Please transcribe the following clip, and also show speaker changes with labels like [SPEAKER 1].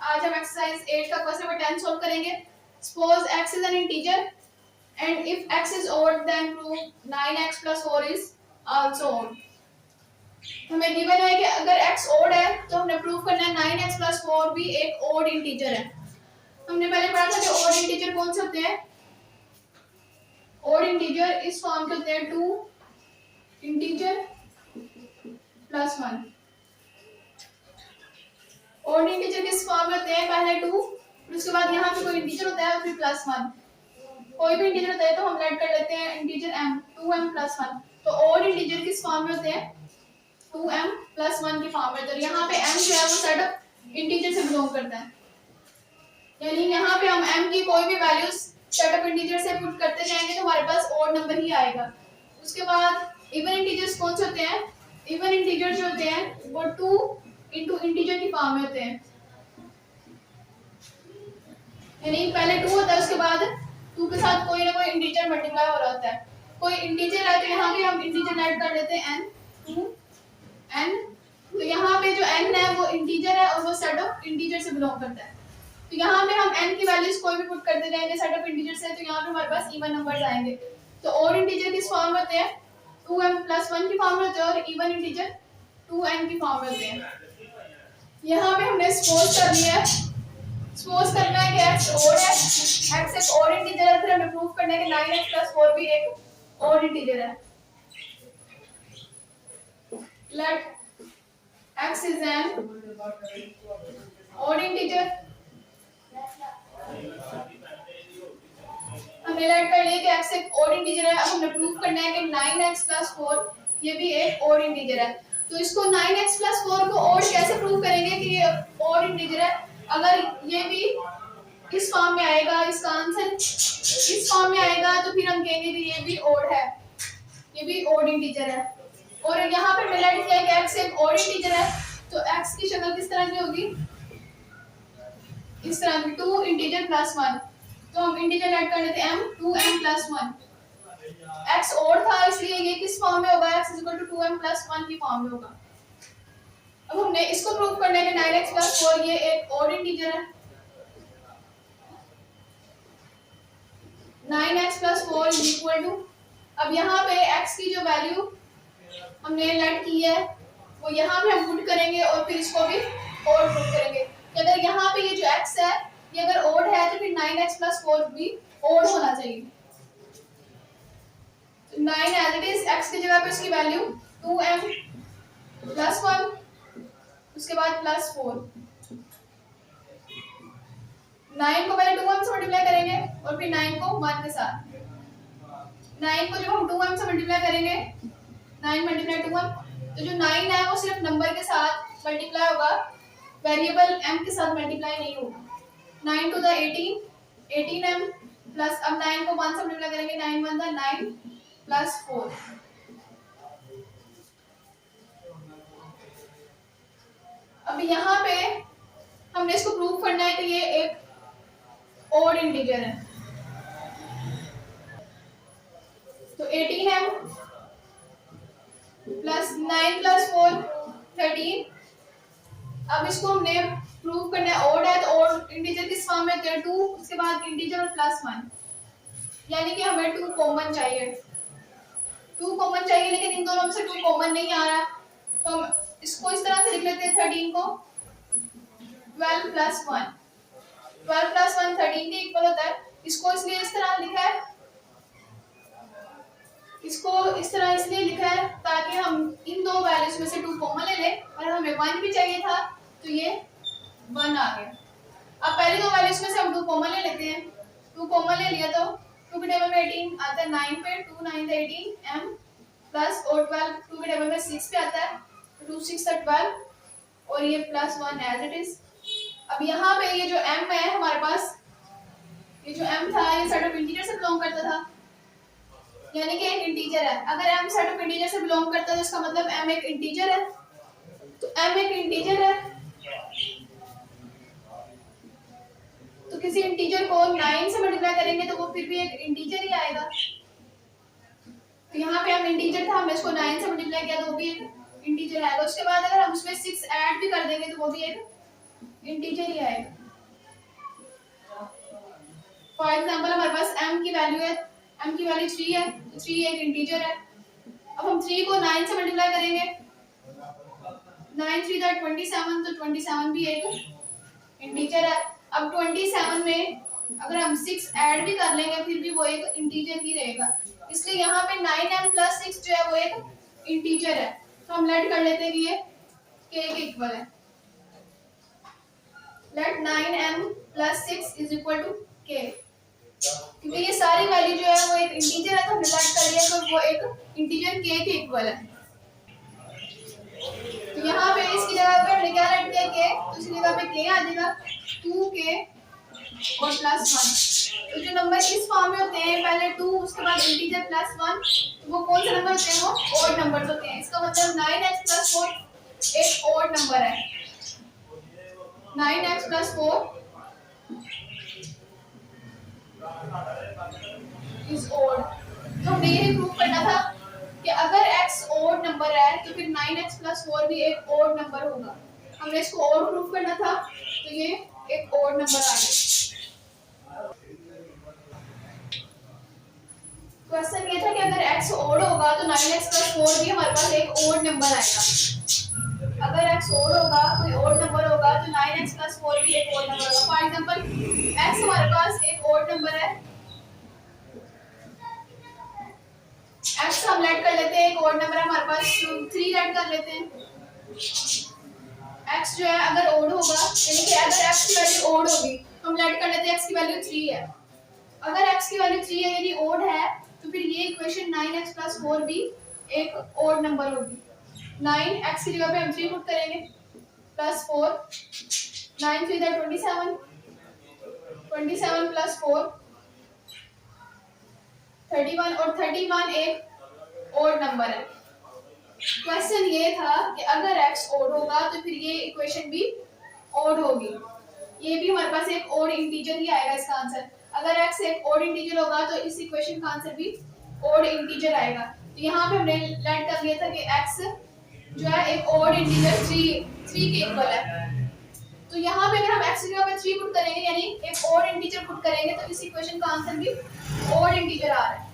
[SPEAKER 1] आज हम एक्सरसाइज 8 का क्वेश्चन नंबर 10 सॉल्व करेंगे। Suppose x is an integer and if x is odd then prove 9x plus 4 is also odd। हमें given है कि अगर x odd है तो हमने प्रूव करना है 9x plus 4 भी एक odd इंटीजर है। हमने पहले पढ़ा था कि odd इंटीजर कौन से होते हैं। odd इंटीजर इस फॉर्म के होते हैं 2 इंटीजर प्लस 1। odd इंटीजर किस फॉर्म में होते हैं, पहले 2 फिर उसके बाद यहाँ पे कोई इंटीजर होता है फिर प्लस 1। कोई भी इंटीजर होता है तो हम ऐड कर लेते हैं इंटीजर m 2m प्लस 1। तो odd इंटीजर किस फॉर्म में होते हैं 2m प्लस 1 की फॉर्म में। तो यहाँ पे m जो है वो सेट ऑफ इंटीजर से बिलोंग करता है, यानी यहाँ पे हम m की कोई भी वैल्यूज सेट ऑफ इंटीजर से पुट करते जाएंगे तो हमारे पास odd नंबर ही आएगा। उसके बाद इवन इंटीजर्स कौन से होते हैं, इवन इंटीजर जो होते हैं वो 2 इंटू इंटीजर की फॉर्म में होते हैं, यानी पहले 2 होता है उसके बाद 2 के साथ कोई ना कोई इंटीजर मल्टीप्लाई हो रहा होता है। कोई इंटीजर है तो यहाँ पे हम इंटीजर ऐड कर लेते हैं n 2 n। तो यहाँ पे जो n है वो इंटीजर है और वो सेट ऑफ इंटीजर से बिलोंग करता है। तो यहाँ पे हम n की वैल्यूज कोई भी पुट करते जाएंगे सेट ऑफ इंटीजर से, तो यहाँ पे हमारे पास इवन नंबर्स आएंगे। तो ओड इंटीजर किस फॉर्म में होते हैं 2m प्लस 1 की फॉर्म में होते हैं और इवन इंटीजर 2n की फॉर्म में होते हैं। यहाँ पे हमने सपोज कर लिया है, सपोज करना है कि x ओड है, x एक ओड इंटीजर है, फिर हमें प्रूव करना है कि 9x plus 4 भी एक ओड इंटीजर है। Let x is an odd integer। हमने लेट कर लिया कि x एक odd इंटीजर है। अब हमें प्रूव करना है कि 9x plus 4 ये भी एक odd इंटीजर है। तो इसको 9x plus 4 को odd कैसे प्रूव करेंगे कि ये odd इंटीजर है। अगर ये भी इस फॉर्म में आएगा, इसका आंसर इस फॉर्म में आएगा तो फिर हम कहेंगे कि ये भी odd है, ये भी odd इंटीजर है। और यहाँ पे मैंने ऐड किया कि x एक odd इंटीजर है, तो x की शक्ल किस तरह की होगी, इस तरह की 2 इंटीजर प्लस 1। तो हम इंटीजर ऐड कर लेते हैं m 2m plus 1। x odd था इसलिए ये किस फॉर्म में होगा, x 2m प्लस 1 की फॉर्म में होगा। अब हमने इसको प्रूव करना है कि 9x प्लस 4 ये एक odd इंटीजर है। 9x plus 4 is equal to, अब यहाँ पे x की जो वैल्यू हमने लेट की है वो यहाँ पे हम पुट करेंगे और फिर इसको भी odd पुट करेंगे कि अगर यहाँ पे ये जो x है ये अगर odd है तो फिर 9x प्लस 4 भी odd होना चाहिए। तो 9 एज इट इज, x की जगह पे इसकी वैल्यू 2m प्लस 1 उसके बाद प्लस 4। 9 को पहले 2m से मल्टीप्लाई करेंगे और फिर 9 को 1 के साथ। 9 को जब हम 2m से मल्टीप्लाई करेंगे 9 मल्टीप्लाई 2m, तो जो 9 है वो सिर्फ नंबर के साथ मल्टीप्लाई होगा, वेरिएबल m के साथ मल्टीप्लाई नहीं होगा। 9 टू द 18 18m प्लस, अब 9 को 1 से मल्टीप्लाई करेंगे 9 1 द 9 प्लस 4। अब यहाँ पे हमने इसको प्रूव करना है कि ये एक ओड इंटीजर है। तो 18m प्लस 9 प्लस 4 13। अब इसको हमने प्रूव करना है ओड है, तो ओड इंटीजर किस फॉर्म में होते हैं 2 उसके बाद इंटीजर और प्लस 1, यानी कि हमें 2 कॉमन चाहिए। 2 कॉमन चाहिए लेकिन इन दोनों में से 2 कॉमन नहीं आ रहा, तो हम इसको इस तरह से लिख लेते हैं 13 को 12 प्लस 1। 12 प्लस 1 13 के इक्वल होता है। इसको इसलिए इस तरह लिखा है, इसको इस तरह इसलिए लिखा है ताकि हम इन दो वैल्यूज में से 2 कॉमन ले लें, और हमें 1 भी चाहिए था तो ये 1 आ गया। अब पहले दो वैल्यूज में से हम 2 कॉमन ले लेते हैं। 2 कॉमन ले लिया तो 2 के टेबल में 18 आता है 9 पे, 2 9 द 18 m प्लस और 12 2 के टेबल में 6 पे आता है, 2 6 द 12 और ये प्लस 1 एज इट इज। अब यहाँ पे ये जो m है हमारे पास, ये जो m था ये सेट ऑफ इंटीजर से बिलोंग करता था, यानी कि एक इंटीजर है। अगर m सेट ऑफ इंटीजर से बिलोंग करता है तो इसका मतलब m एक इंटीजर है। तो m एक इंटीजर है तो किसी इंटीजर को 9 से मल्टीप्लाई करेंगे तो वो फिर भी एक इंटीजर ही आएगा। तो यहाँ पे हम इंटीजर था, हमने इसको 9 से मल्टीप्लाई किया तो वो भी एक इंटीजर आएगा। उसके बाद अगर हम उसमें 6 ऐड भी कर देंगे तो वो भी एक इंटीजर ही आएगा। फॉर एग्जांपल हमारे पास m की वैल्यू है, m की वैल्यू 3 है, तो 3 एक इंटीजर है। अब हम 3 को 9 से मल्टीप्लाई करेंगे, 9 3 दैट 27, तो 27 भी एक इंटीजर है। अब 27 में अगर हम 6 ऐड भी कर लेंगे फिर भी वो एक इंटीजर ही रहेगा, इसलिए यहाँ पे 9m + 6 जो है वो एक इंटीजर है। तो हम लेट कर लेते हैं कि ये k के इक्वल है। लेट 9m + 6 = k, क्योंकि ये सारी वैल्यू जो है वो एक इंटीजर है, तो हम लेट कर लिया तो वो एक इंटीजर k के इक्वल है। तो यहाँ पे इसकी जगह पे हमने क्या लेट किया k, तो इसकी जगह पे k आ जाएगा 2k और +1। तो जो नंबर इस फॉर्म में होते हैं, पहले 2 उसके बाद इंटीजर +1, तो वो कौन से नंबर होते हैं? वो ऑड नंबर्स होते हैं। इसका मतलब 9x + 4 एक ऑड नंबर है। 9x + 4 is odd. तो हमने ये प्रूव करना था कि अगर x ऑड नंबर है तो फिर 9x + 4 भी एक ऑड नंबर होगा। हमने इसको ऑड प्रूव करना था, तो ये एक ऑड नंबर आ गया। क्वेश्चन ये था कि अगर x ऑड होगा तो 9x + 4 भी हमारे पास एक ऑड नंबर आएगा। अगर x ऑड होगा, कोई ऑड नंबर होगा, तो 9x + 4 भी एक ऑड नंबर होगा। फॉर एग्जांपल x हमारे पास एक ऑड नंबर है, x हम लेट कर लेते हैं, एक ऑड नंबर हमारे पास 3 लेट कर लेते हैं। x जो है अगर ऑड होगा, यानी कि अगर x की वैल्यू ऑड होगी, हम लेट कर लेते हैं x की वैल्यू 3 है। अगर x की वैल्यू 3 है, यदि ऑड है, तो फिर ये इक्वेशन 9x + 4 भी एक ऑड नंबर होगी। 9 x की जगह पे हम 3 पुट करेंगे +4, 9 3 = 27, 27 + 4 31, और 31 एक ऑड नंबर है। क्वेश्चन ये था कि अगर x ऑड होगा तो फिर ये इक्वेशन भी ऑड होगी, ये भी हमारे पास एक ऑड इंटीजर ही आएगा इसका आंसर। अगर x एक ऑड इंटीजर होगा तो इस इक्वेशन का आंसर भी ऑड इंटीजर आएगा। तो यहाँ पे हमने लेट कर लिया था कि x जो है एक ऑड इंटीजर 3 के इक्वल है। तो यहाँ पे अगर हम x की जगह पे 3 पुट करेंगे, यानी एक ऑड इंटीजर पुट करेंगे, तो इस इक्वेशन का आंसर भी ऑड इंटीजर आ रहा है।